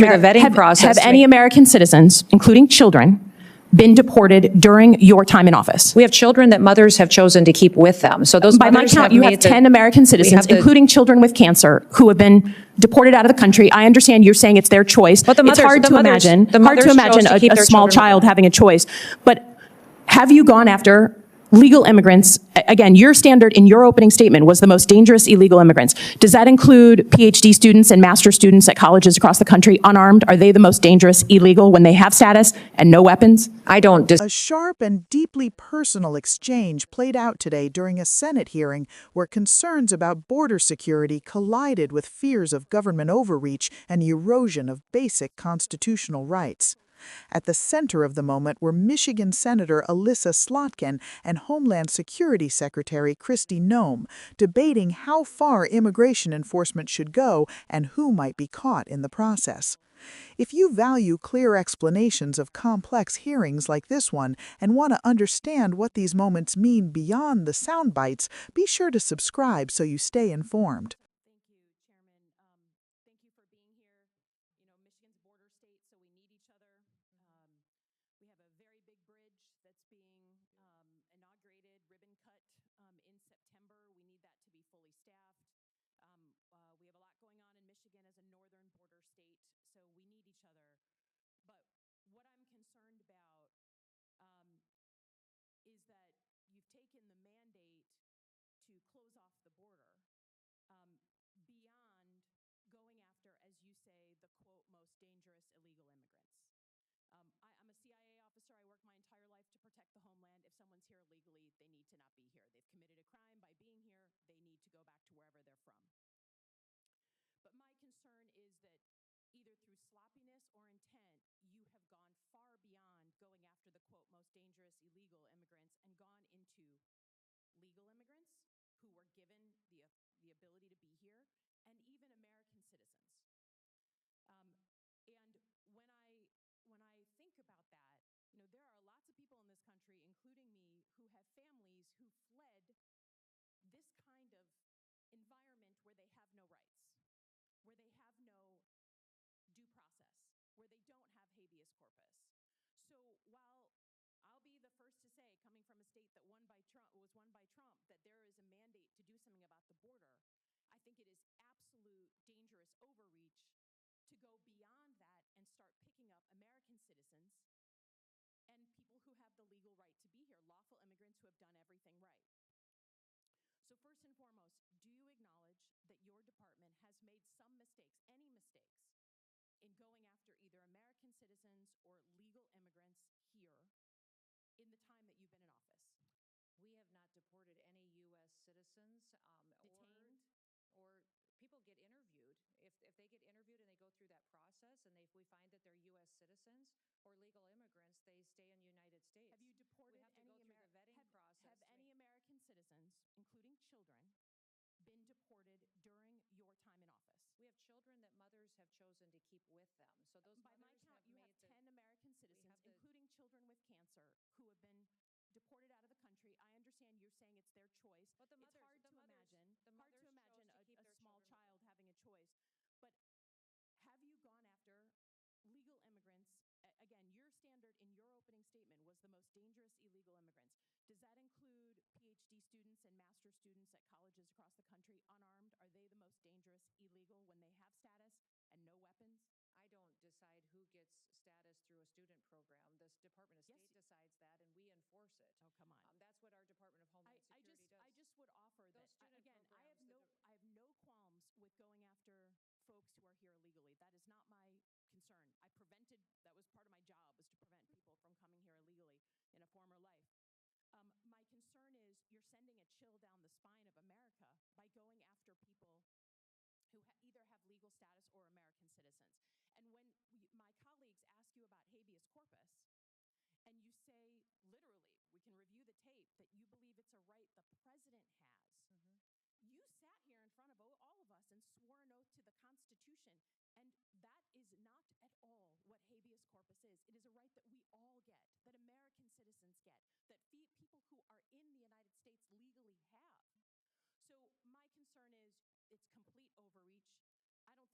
the vetting process. Have any American citizens, including children, been deported during your time in office? We have children that mothers have chosen to keep with them. So those By my mothers count, you have 10 American citizens, including children with cancer, who have been deported out of the country. I understand you're saying it's their choice. But it's hard to imagine a small child having a choice. But have you gone after legal immigrants? Again, your standard in your opening statement was the most dangerous illegal immigrants. Does that include PhD students and master's students at colleges across the country, unarmed? Are they the most dangerous illegal when they have status and no weapons? A sharp and deeply personal exchange played out today during a Senate hearing where concerns about border security collided with fears of government overreach and erosion of basic constitutional rights. At the center of the moment were Michigan Senator Elissa Slotkin and Homeland Security Secretary Kristi Noem, debating how far immigration enforcement should go and who might be caught in the process. If you value clear explanations of complex hearings like this one and want to understand what these moments mean beyond the sound bites, be sure to subscribe so you stay informed.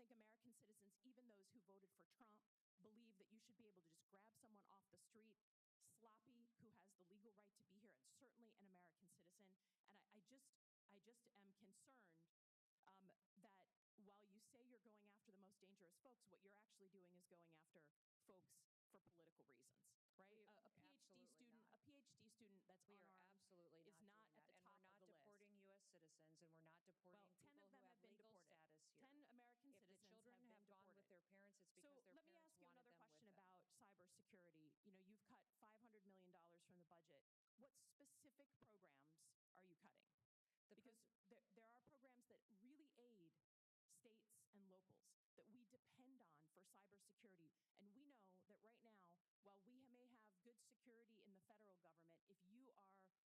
think American citizens, even those who voted for Trump, believe that you should be able to just grab someone off the street, sloppy, who has the legal right to be here, and certainly an American citizen. And I just am concerned that while you say you're going after the most dangerous folks, what you're actually doing is going after folks for political reasons, right? A PhD student that's unarmed Absolutely is not at the top of the list. deporting U.S. citizens, and we're not deporting Well, 10 people of them who have been legal deported. status here. 10 American If the citizens children have been have gone deported. with their parents, it's because So their let me parents ask you wanted another them with question them. about cybersecurity. You know, you've cut $500 million from the budget. What specific programs are you cutting? Because there are programs that really aid states and locals that we depend on for cybersecurity. And we know that right now, while we may have good security in the federal government, if you are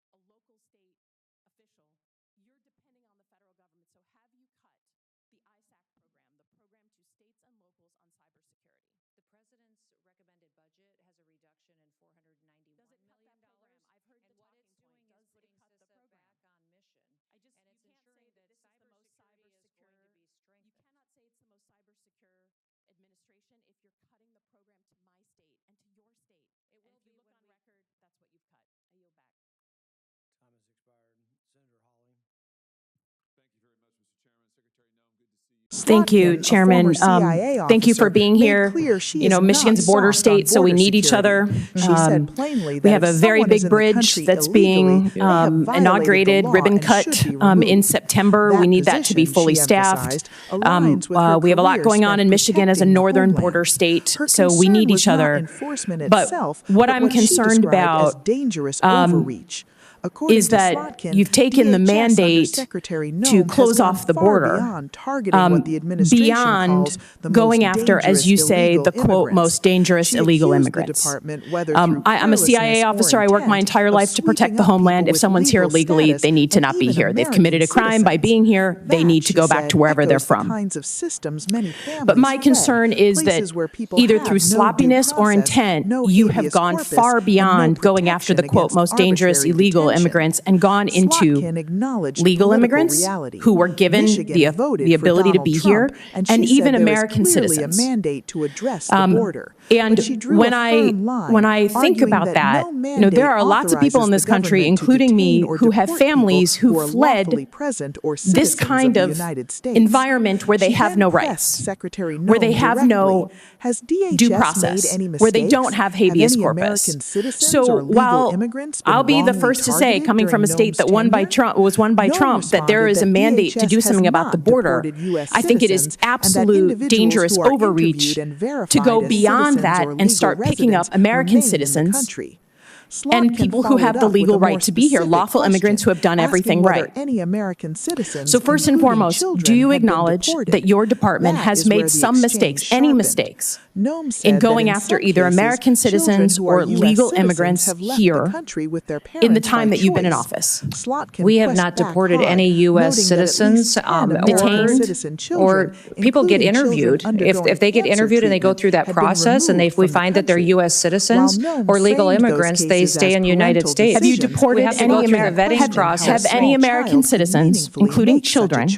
a local state official, you're depending on the federal government. So have you cut the ISAC program, the program to states and locals on cybersecurity? The president's recommended budget has a reduction in $491 Does it cut million. that program? I've heard the And what talking it's point. doing is Does it putting cut the CISA program? back on mission. And it's you can't ensuring say that this is the most cybersecurity is going to be strengthened. You cannot say it's the most cyber secure administration if you're cutting the program to my state and to your state. It will and if you be look when on record, that's what you've cut. I yield back. Time has expired. Senator Hawley. Thank you very much, Mr. Chairman. Secretary Noem, good to see you. Thank you, Slotkin, a Chairman. former CIA Thank you for officer, being made here. clear she You know, is Michigan's not border soft on state, so we border need each other. security. She said plainly that We have if a very someone is big in the bridge country that's illegally, being they have violated the inaugurated, law ribbon and cut should be in removed. September. That We need that to be position, fully she staffed. emphasized, aligns with her We have a lot career going on spent in Michigan as a protecting the northern homeland. border state, Her so we concern need was each not other. enforcement But itself, what but I'm what she concerned described as about dangerous overreach. According is to that Slotkin, you've taken the DHS mandate Undersecretary to Noem has close gone off the far border, beyond targeting what the administration beyond calls the going most after, as dangerous you say, illegal the quote, immigrants. most dangerous She illegal accused immigrants. The department, whether through I'm a CIA carelessness or officer. I work my intent, entire of life to protect sweeping the up homeland. people If with someone's here legal legally, status they need to and not be even here. They've American committed a crime by citizens. being here. They That, need to she go back said, to wherever they're echoes the from. kinds of systems many families But my fled, concern is that places where people either have through no due sloppiness or process, intent, no you have habeas gone corpus, far and no beyond going after the protection quote, against most dangerous arbitrary illegal detention. immigrants and gone into Slotkin acknowledged legal political immigrants reality. who were given Michigan voted the for ability to Donald be Trump, here, and and she even said there is American clearly citizens. a mandate to address the border. And But she drew when a firm line, I think arguing about that, no you know, there are mandate lots of people in this authorizes the country, government to including me, detain or who have deport families people who are fled lawfully present or this citizens kind the of United States. environment where they She have then no pressed rights, Secretary where they Noem have no directly, has DHS due process, made any mistakes? where they don't have habeas any corpus. American citizens So or legal while immigrants been I'll be the wrongly first to say, targeted coming from a during state Noem's that won by tenure? Trump, Noem that there responded is a that mandate to DHS do has something about the not border. deported US I think it is citizens, and that absolute individuals dangerous who are overreach interviewed and verified to go as beyond citizens that or and legal start picking up residents American remain in the citizens country. and Slotkin people who have followed the up with legal a more right to be here, specific lawful immigrants who have done question, everything asking whether right. any American citizens, So first and including foremost, children, do you have been acknowledge deported? that your department That has is where made the some mistakes, exchange any sharpened. mistakes, Noem said in that going in after some either cases, American citizens children who are or US legal citizens immigrants have left here the country with their in the parents time by that you've been in choice. office? Slotkin We have pressed not back deported hard, any U.S. noting that at least citizens 10 or American citizen children, people get including children interviewed. undergoing If they get cancer interviewed and they go treatment, through that had been process and removed we from the find that they're country. U.S. citizens While Noem or legal framed those immigrants, they cases stay as in the United parental States. Have you decisions, deported We have to any go through the American? vetting process. Have any American citizens, including children,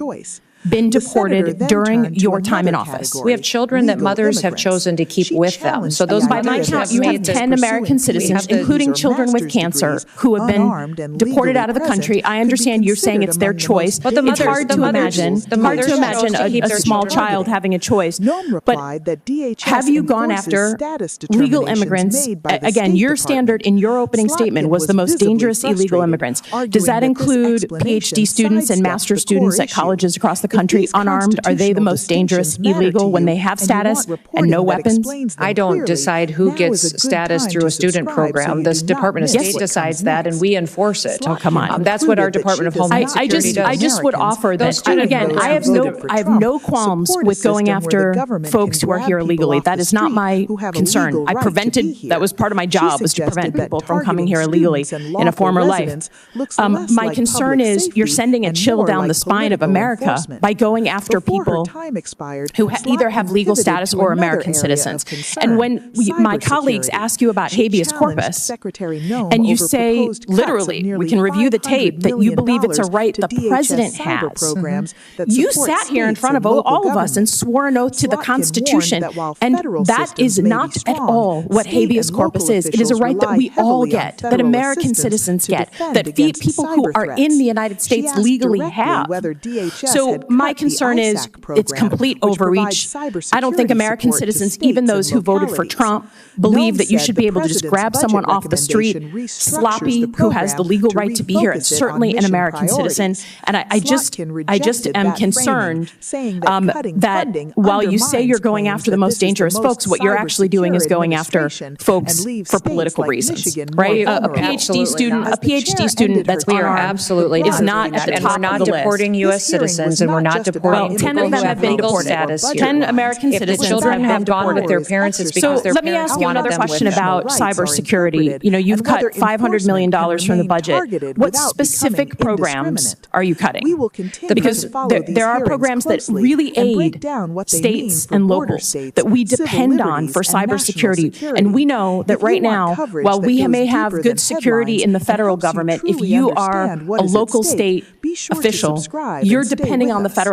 been deported during your time in office? We have children that mothers have chosen to keep with them. So those By my mothers count, you have made the 10 American citizens, including children with cancer, who have been deported out of the country. I understand you're saying it's their choice. But the It's mothers- hard the to mothers- imagine. the mothers chose to keep a their small children. child having a choice. Noem But replied that DHS have you gone enforces after status legal determinations immigrants? made by the Again, State your Department. standard in your opening statement was the most visibly dangerous illegal frustrated, immigrants. Does arguing that this include explanation PhD students and sidesteps master the students core at colleges issue. across the If country, these unarmed? Are they the constitutional most dangerous distinctions matter illegal to when you, they have and you want status and reporting no that weapons? explains them I don't clearly, decide who now is gets a good status time through to a student subscribe so program. you The do not Department of miss State what decides comes that, and next. we enforce it. Oh, come on. That's what our Department of Homeland I Security does. just would offer that, student again, programs I have voted for I have Trump no qualms support a with going system where the after government folks can who are grab here people illegally. off That the is not street my who have a concern. legal I right to be prevented, here. that was part of my She job, was to suggested prevent that people from coming targeting here illegally students and in a lawful former life. residents looks less My like concern public is you're safety sending a and chill more down like the spine of political America enforcement. by going after Before her people time expired, who either have Slotkin legal pivoted status to or another American area of citizens. concern, And when my colleagues cybersecurity. ask you about She habeas challenged corpus, Secretary Noem and you over say, proposed cuts of literally, we nearly can review the $500 tape, that you million believe it's a right to the DHS president cyber has. programs that You support sat here in states front and of local all of us and governments. swore an oath to the Slotkin Constitution, warned that while and federal that systems is may be not at strong, all what state habeas and corpus local is. It is a officials right that rely we all heavily on get, that federal American assistance citizens to get, defend that against people who cyber are threats. in the United She States asked legally directly have. whether DHS So had my cut the concern is ISAC program, it's complete which overreach. provides I don't think cybersecurity American support to citizens, states even those and who voted for localities. Trump, believe Noem that you said should the be able to just president's grab someone budget off the street, recommendation slap restructures the me, who has the program legal to right to be here. It's refocus it on certainly an mission American citizen. priorities. And I just Slotkin am rejected that concerned framing, saying that cutting that funding while you say you're undermines going claims after the that most this is the dangerous most folks, what you're actually doing is cybersecure going after administration folks and leaves for states political like reasons, Michigan more right? A vulnerable. PhD Absolutely student, not. a PhD student that's We are unarmed absolutely is not not doing at that. the And top we're not of the list. deporting U.S. This hearing was citizens, and we're not not just about deporting Well, 10 people of them who have been legal deported. status here. 10 American If the citizens children have have been gone with their deported. parents, it's So because their let me parents ask you wanted another them question with them. about cybersecurity. You know, you've cut $500 million from the budget. What specific programs are you cutting? We will continue Because to follow these there are hearings programs that closely really and break aid down what they mean states for and border locals states, that we civil depend on liberties, for and national cybersecurity. security. And we know that If you right want now, coverage while that we goes may have deeper good than security headlines in the and federal helps you government, if truly you are understand what a is at local stake, state be sure to official, subscribe you're and stay depending with on the us. federal